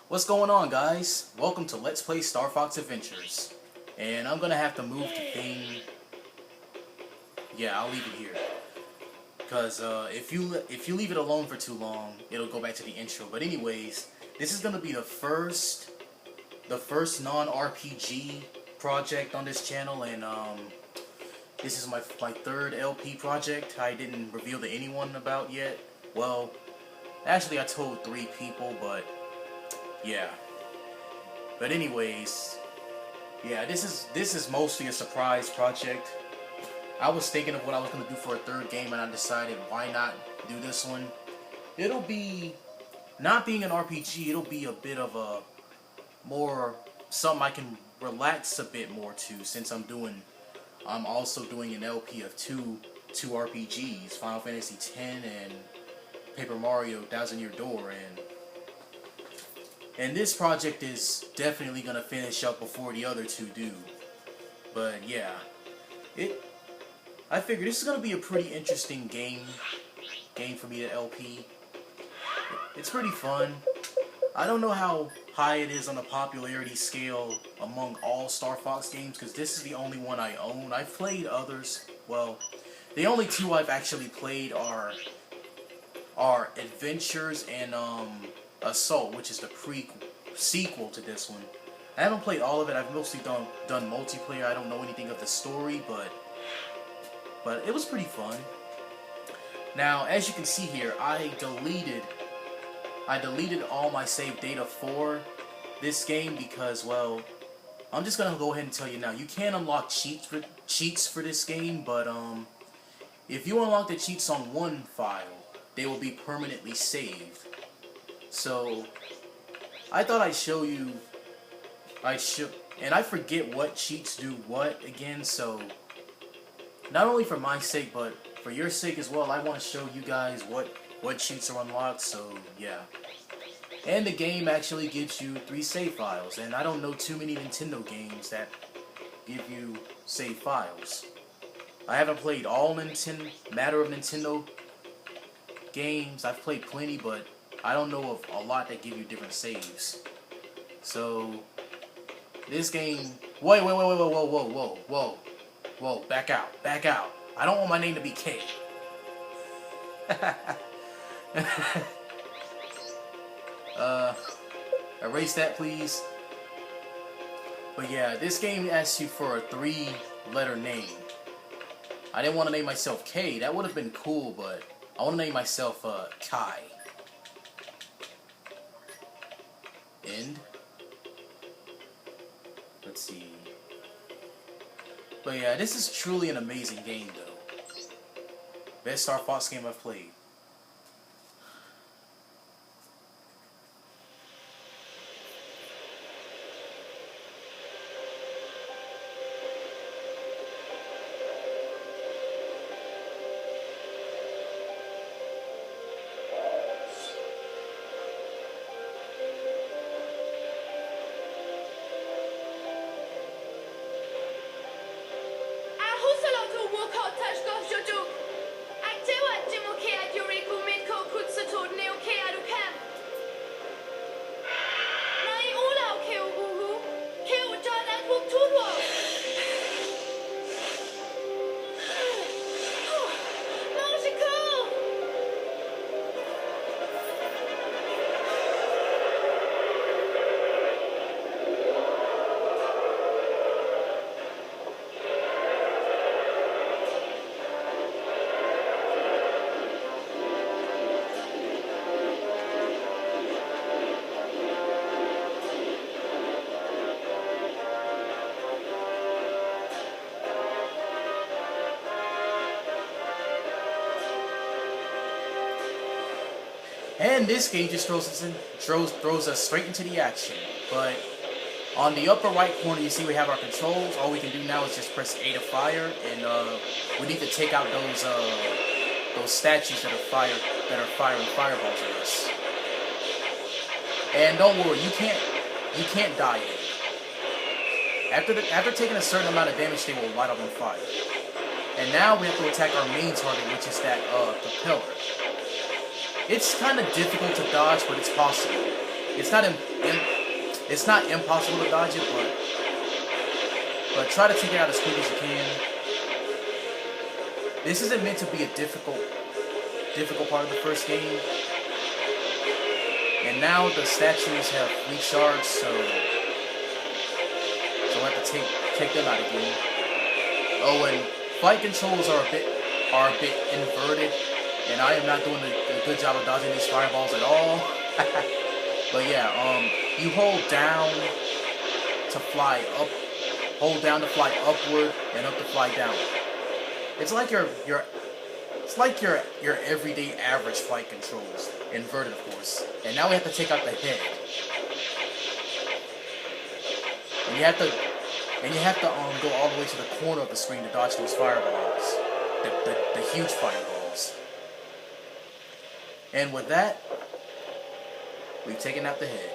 What's going on, guys? Welcome to Let's Play Star Fox Adventures. And I'm gonna have to move the thing. Yeah, I'll leave it here. Cause if you leave it alone for too long, it'll go back to the intro. But anyways, this is gonna be the first non-RPG project on this channel, and this is my third LP project. I didn't reveal to anyone about yet. Well, actually, I told 3 people, but yeah. But anyways, yeah, this is mostly a surprise project. I was thinking of what I was gonna do for a third game, and I decided why not do this one. It'll be, not being an RPG, it'll be a bit of a more something I can relax a bit more to, since I'm also doing an LP of two RPGs, Final Fantasy X and Paper Mario Thousand Year Door, and this project is definitely gonna finish up before the other 2 do. But yeah, I figure this is gonna be a pretty interesting game for me to LP. It's pretty fun. I don't know how high it is on the popularity scale among all Star Fox games, because this is the only one I own. I've played others. Well, the only 2 I've actually played are Adventures and Assault, which is the sequel to this one. I haven't played all of it. I've mostly done multiplayer. I don't know anything of the story, but it was pretty fun. Now, as you can see here, I deleted all my save data for this game because, well, I'm just gonna go ahead and tell you now. You can unlock cheats for this game, but if you unlock the cheats on one file, they will be permanently saved. So I thought I'd show you. And I forget what cheats do what again. So not only for my sake, but for your sake as well, I want to show you guys what cheats are unlocked. So yeah. And the game actually gives you 3 save files, and I don't know too many Nintendo games that give you save files. I haven't played all Matter of Nintendo games. I've played plenty, but I don't know of a lot that give you different saves. So this game, whoa, back out. I don't want my name to be K. Erase that, please. But yeah, this game asks you for a 3-letter name. I didn't want to name myself K. That would have been cool, but I want to name myself Kai. End. Let's see. But yeah, this is truly an amazing game, though. Best Star Fox game I've played. And this game just throws us straight into the action. But on the upper right corner, you see we have our controls. All we can do now is just press A to fire, and we need to take out those statues that are firing fireballs at us. And don't worry, you can't die yet. After taking a certain amount of damage, they will light up on fire. And now we have to attack our main target, which is that propeller. It's kind of difficult to dodge, but it's possible. It's not It's not impossible to dodge it, but try to take it out as quick as you can. This isn't meant to be a difficult part of the first game. And now the statues have recharged, so I have to take them out again. Oh, and fight controls are a bit inverted, and I am not doing a good job of dodging these fireballs at all. But yeah, you hold down to fly up, hold down to fly upward, and up to fly down. It's like your everyday average flight controls, inverted of course. And now we have to take out the head. And you have to go all the way to the corner of the screen to dodge those fireballs, the huge fireballs. And with that, we've taken out the head.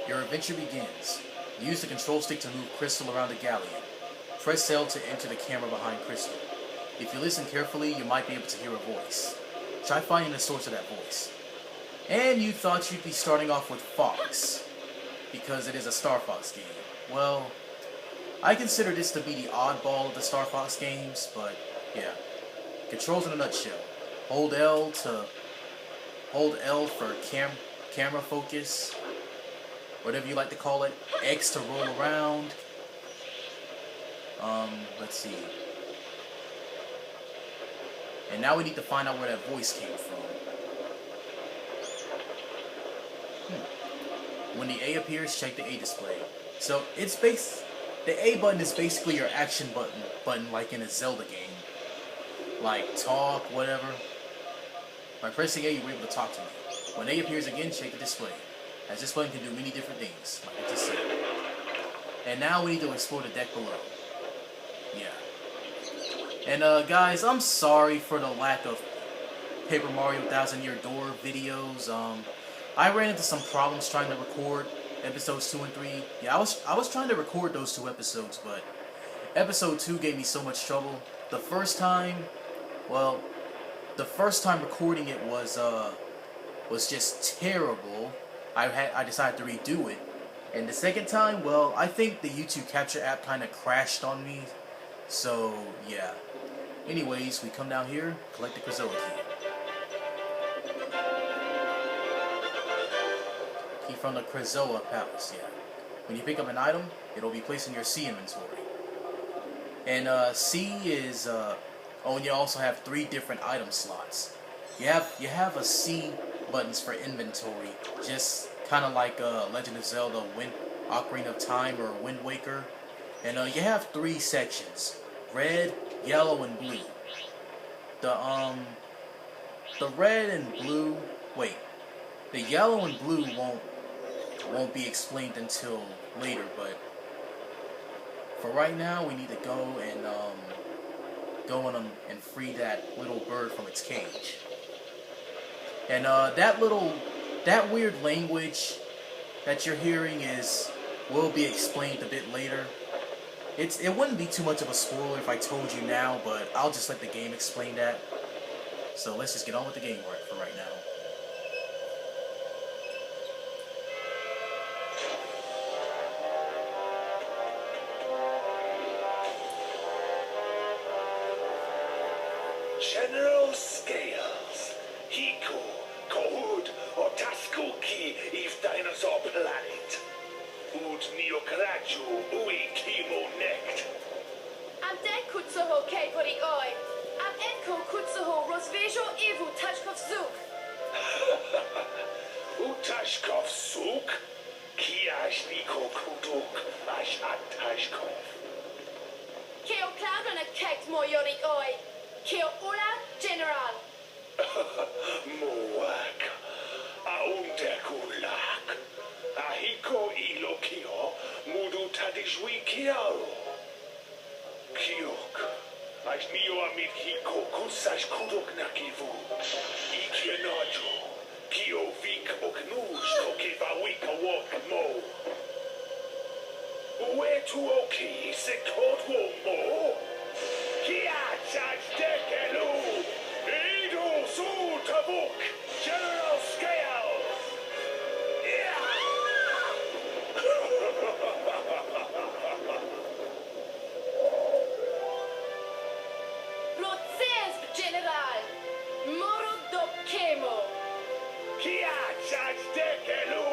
Your adventure begins. Use the control stick to move Crystal around the galleon. Press L to enter the camera behind Crystal. If you listen carefully, you might be able to hear a voice. Try finding the source of that voice. And you thought you'd be starting off with Fox, because it is a Star Fox game. Well, I consider this to be the oddball of the Star Fox games, but yeah. Controls in a nutshell. Hold L for camera focus, whatever you like to call it. X to roll around. Let's see. And now we need to find out where that voice came from. When the A appears, check the A display. So the A button is basically your action button like in a Zelda game. Like talk, whatever. By pressing A, you're able to talk to me. When A appears again, check the display, as this button can do many different things, like I just said. And now we need to explore the deck below. Yeah. And guys, I'm sorry for the lack of Paper Mario Thousand Year Door videos. I ran into some problems trying to record episodes 2 and 3. Yeah, I was trying to record those 2 episodes, but episode 2 gave me so much trouble. The first time recording it was just terrible. I decided to redo it. And the second time, well, I think the YouTube Capture app kind of crashed on me. So, yeah. Anyways, we come down here, collect the Krazoa key. Key from the Krazoa Palace, yeah. When you pick up an item, it'll be placed in your C inventory. And C is, oh, and you also have 3 different item slots. You have a C buttons for inventory, just kind of like Legend of Zelda Ocarina of Time or Wind Waker. And you have 3 sections: red, yellow, and blue. The red and blue, the yellow and blue won't be explained until later, but for right now we need to go and free that little bird from its cage. And that weird language that you're hearing will be explained a bit later. It wouldn't be too much of a spoiler if I told you now, but I'll just let the game explain that. So let's just get on with the game for right now. General Scales, Hiko, Kohud, or Taskuki, if dinosaur planet. Ut neokraju, ui kimo nekt. Am den kutsuho kepori oi. Am enko kutsuho rozvejo ivu tashkov zuk. Utashkov suk? Kiash niko kuduk, ash atashkov. Keo cloudon a kekt moyori oi. Keo ula general. Moak, aundekulak. Ahiko ilokio, Mudu tadishwi kiao. Kiok. As mio amit hiko kusash kudok nakivu. Ikianajo. Kio vik oknush kokiva wika wok mo. Where to oki se kodwo mo. Kia chaj dekelu. Edo su tabuk. General scale. Proces, General! Moro do kemo! Kia chaj dekelu.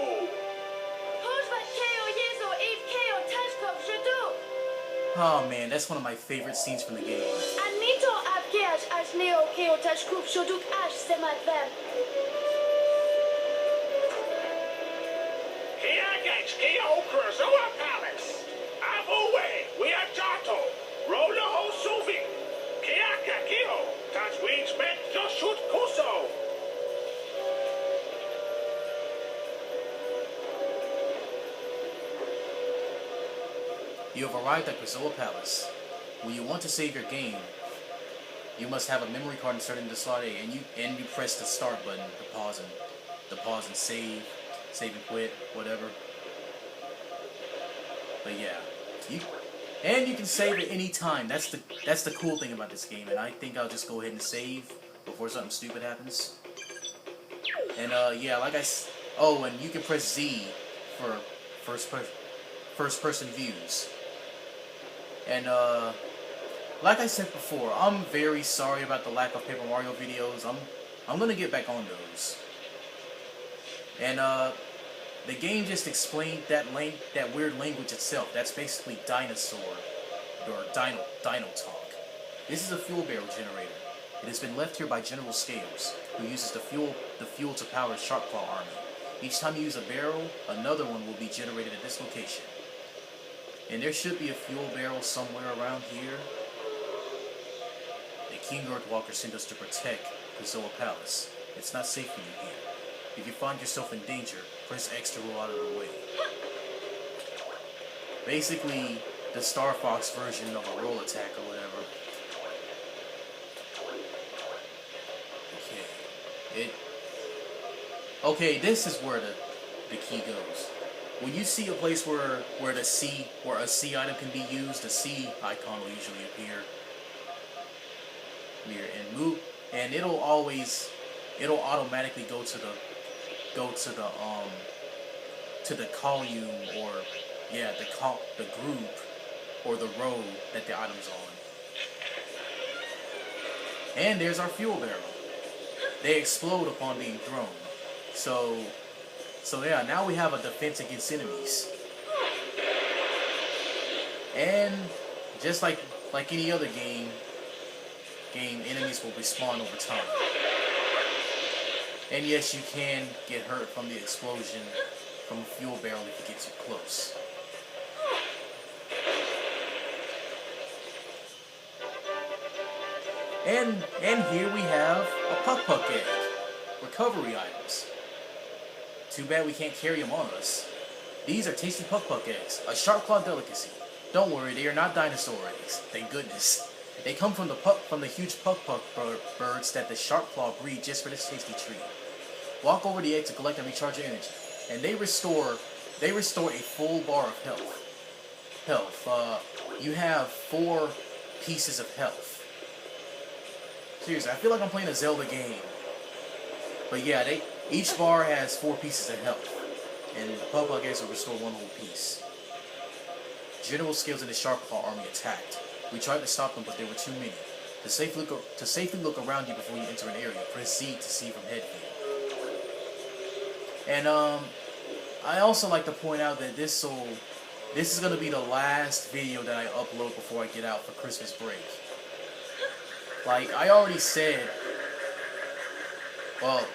Hožvat keo jezo ev keo tashkov jadu! Oh man, that's one of my favorite scenes from the game. Anito abgeaj as neo keo tashkov jaduk ash semat vem. Kia gets Kio Krazoa Palace. Away, we are Jato. Rolo Suvi. Kia Kio. That's we expect to shoot Kuso. You have arrived at Krazoa Palace. When you want to save your game, you must have a memory card inserted in the slot A, and you press the start button to pause and save and quit, whatever. But yeah, you can save at any time. That's the cool thing about this game, and I think I'll just go ahead and save before something stupid happens. And yeah, and you can press Z for first person views. And like I said before, I'm very sorry about the lack of Paper Mario videos. I'm gonna get back on those. And the game just explained that weird language itself. That's basically dinosaur or dino talk. This is a fuel barrel generator. It has been left here by General Scales, who uses the fuel to power his Sharp Claw army. Each time you use a barrel, another one will be generated at this location. And there should be a fuel barrel somewhere around here. The King Earthwalker sent us to protect Krazoa Palace. It's not safe for you here. If you find yourself in danger, press X to roll out of the way. Basically, the Star Fox version of a roll attack or whatever. Okay, this is where the key goes. When you see a place where a C item can be used, a C icon will usually appear. Here and move, and it'll automatically go to the column, or yeah, the group or the row that the item's on. And there's our fuel barrel. They explode upon being thrown. So yeah, now we have a defense against enemies. And just like any other game, enemies will respawn over time. And yes, you can get hurt from the explosion from a fuel barrel if you get too close. And here we have a Puck egg. Recovery items. Too bad we can't carry them on us. These are tasty Puck eggs, a Sharp Claw delicacy. Don't worry, they are not dinosaur eggs. Thank goodness. They come from the huge Puck birds that the Sharp Claw breed just for this tasty treat. Walk over the egg to collect and recharge your energy, and they restore a full bar of health. You have 4 pieces of health. Seriously, I feel like I'm playing a Zelda game. But yeah, each bar has 4 pieces of health, and the Puck eggs will restore 1 whole piece. General Scales and the Sharp Claw army attacked. We tried to stop them, but there were too many. To safely look around you before you enter an area, press Z to see from head view. And I also like to point out that this is going to be the last video that I upload before I get out for Christmas break. Like I already said, well,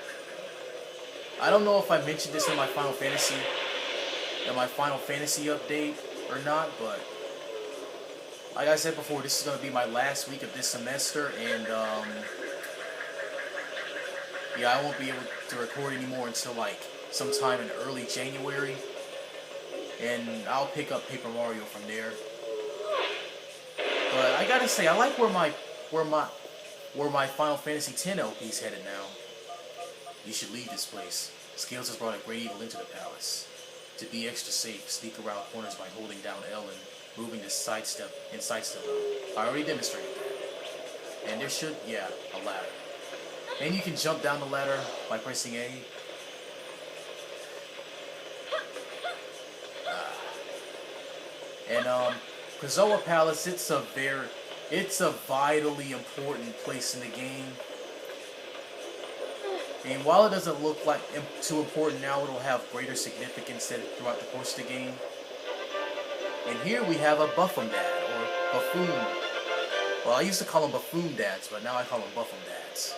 I don't know if I mentioned this in my Final Fantasy update or not, but like I said before, this is going to be my last week of this semester, and yeah, I won't be able to record anymore until like sometime in early January. and I'll pick up Paper Mario from there. But I gotta say, I like where my Final Fantasy X LP's headed now. You should leave this place. Scales has brought a great evil into the palace. To be extra safe, sneak around corners by holding down L and moving to sidestep and sidestep. I already demonstrated that. And there should, yeah, a ladder. And you can jump down the ladder by pressing A. And Krazoa Palace, it's a vitally important place in the game. And while it doesn't look like too important now, it'll have greater significance throughout the course of the game. And here we have a Buffum Dad, or Buffoon. Well, I used to call them Buffoon Dads, but now I call them Buffum Dads.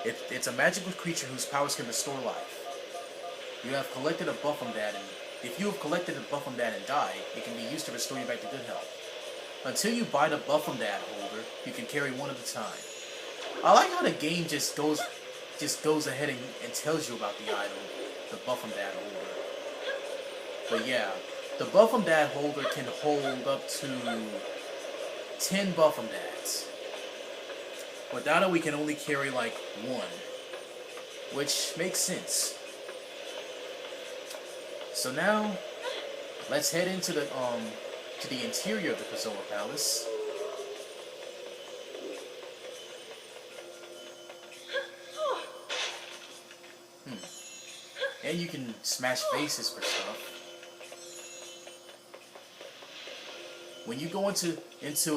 It's a magical creature whose powers can restore life. You have collected a Buffum Dad, and if you have collected a Buffum Dad and die, it can be used to restore you back to good health. Until you buy the Buffum Dad holder, you can carry one at a time. I like how the game just goes ahead and tells you about the item, the Buffum Dad holder. But yeah, the Buffum Dad holder can hold up to 10 Buffum Dads. Without it, we can only carry like one, which makes sense. So now, let's head into the interior of the Krazoa Palace. And you can smash faces for stuff. When you go into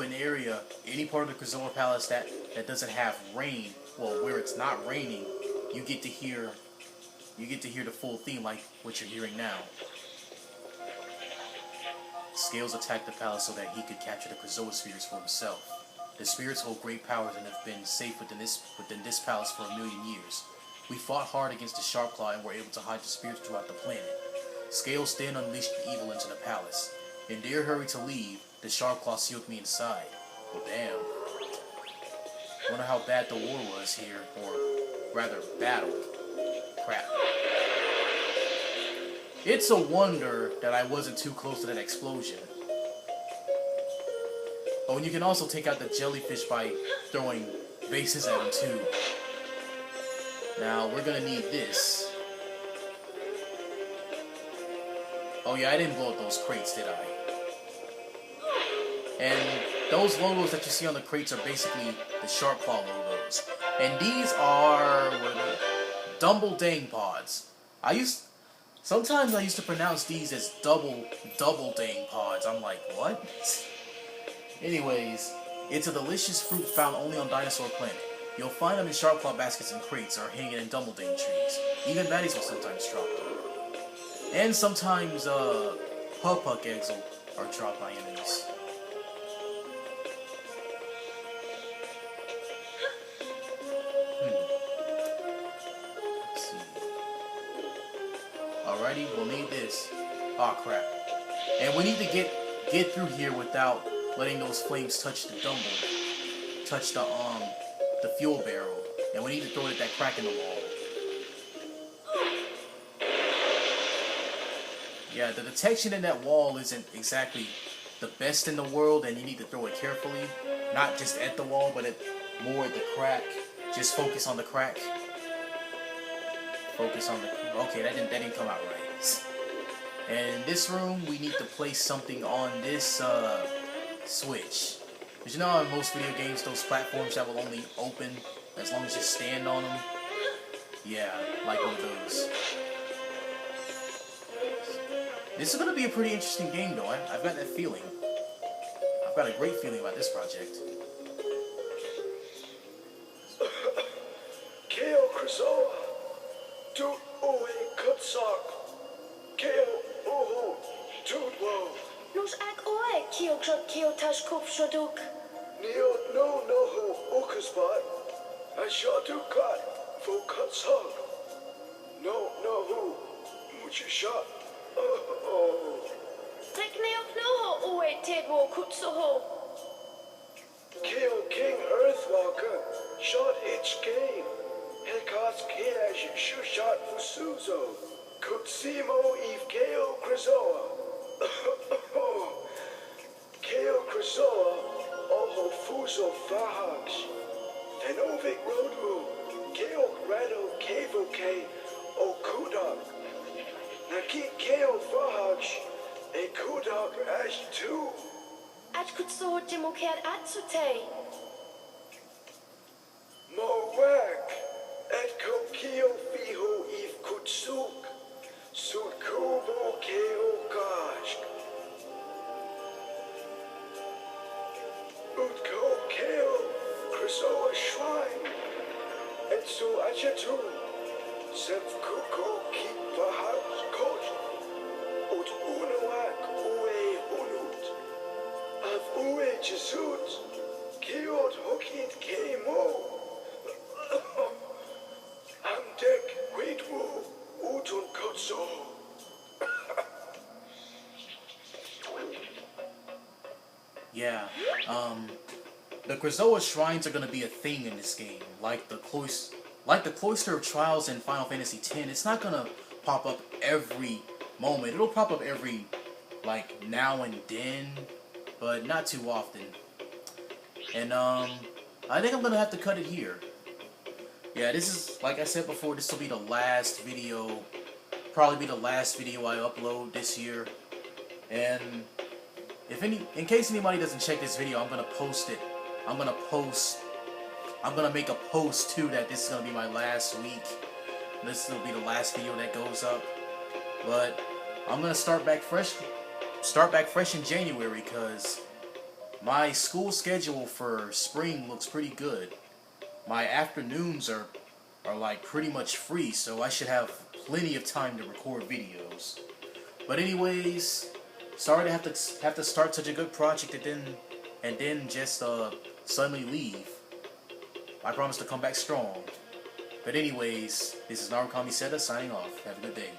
an area, any part of the Krazoa Palace that doesn't have rain, well, where it's not raining, you get to hear the full theme like what you're hearing now. Scales attacked the palace so that he could capture the Krazoa spheres for himself. The spirits hold great powers and have been safe within this palace for 1,000,000 years. We fought hard against the Sharpclaw and were able to hide the spirits throughout the planet. Scales then unleashed the evil into the palace. In their hurry to leave, the Sharpclaw sealed me inside. Well, damn. Wonder how bad the war was here, or rather, battle. Crap. It's a wonder that I wasn't too close to that explosion. Oh, and you can also take out the jellyfish by throwing vases at them too. Now, we're gonna need this. Oh yeah, I didn't blow up those crates, did I? And those logos that you see on the crates are basically the Sharpclaw logos. And these are Dumble Dang Pods. Sometimes I used to pronounce these as double Dang Pods. I'm like, what? Anyways, it's a delicious fruit found only on Dinosaur Planet. You'll find them in Sharpclaw baskets and crates or hanging in Dumbledane trees. Even baddies will sometimes drop them. And sometimes, Pug eggs are dropped by enemies. Let's see. Alrighty, we'll need this. Aw, crap. And we need to get through here without letting those flames touch the the fuel barrel, and we need to throw it at that crack in the wall. Yeah, the detection in that wall isn't exactly the best in the world, and you need to throw it carefully, not just at the wall, but more at the crack. Just focus on the crack. Focus on the. Okay, that didn't come out right. And in this room, we need to place something on this switch. Because you know how in most video games, those platforms that will only open as long as you stand on them? Yeah, like one of those. This is going to be a pretty interesting game, though. I've got that feeling. I've got a great feeling about this project. Keo Krazoa, Toot Uwe Kutsak, Keo Uhu, Toot Wo. Nos ag oe kio tash kop shoduk. Neo no nohu ukasbat, Ashatu kat, Fu Kutsak. No nohu, Muchishot. Oh. Tek neok noho oe tedwo kutsoho. Keo King Earthwalker, shot its game. Hekas Kiash Shushot Fusuzo, Kutsimo Eve Keo Krazoa. Keo Krazoa, Oho Fuso Fahax. Venovic Roadru, Keo Rado Kevo K, O Kudak. Naki Keo Fahax, E Kudak Ash 2. At Kutsuho Jimoket Atsute. Moak, Et Kokio Fiho Eve Kutsuk, Sukubo Keo Gashk. Utko Keo, Krazoa Shrine, Etsu Achatu, Sev Kuko Kipa House Coach, Ut Unuak Ue Unut, Av Ue Jesut, Kiot Hokit Kemo. Amdek Weitwu, Utun Kotso. Yeah, the Krazoa shrines are gonna be a thing in this game. Like the Cloister of Trials in Final Fantasy X, it's not gonna pop up every moment. It'll pop up every, like, now and then, but not too often. And, I think I'm gonna have to cut it here. Yeah, this is, like I said before, this will be the last video, probably be the last video I upload this year. And in case anybody doesn't check this video, I'm gonna post it. I'm gonna make a post too that this is gonna be my last week. This will be the last video that goes up. But I'm gonna start back fresh in January, because my school schedule for spring looks pretty good. My afternoons are like pretty much free, so I should have plenty of time to record videos. But anyways, sorry to have to start such a good project and then just suddenly leave. I promise to come back strong. But anyways, this is Narukami Seta signing off. Have a good day.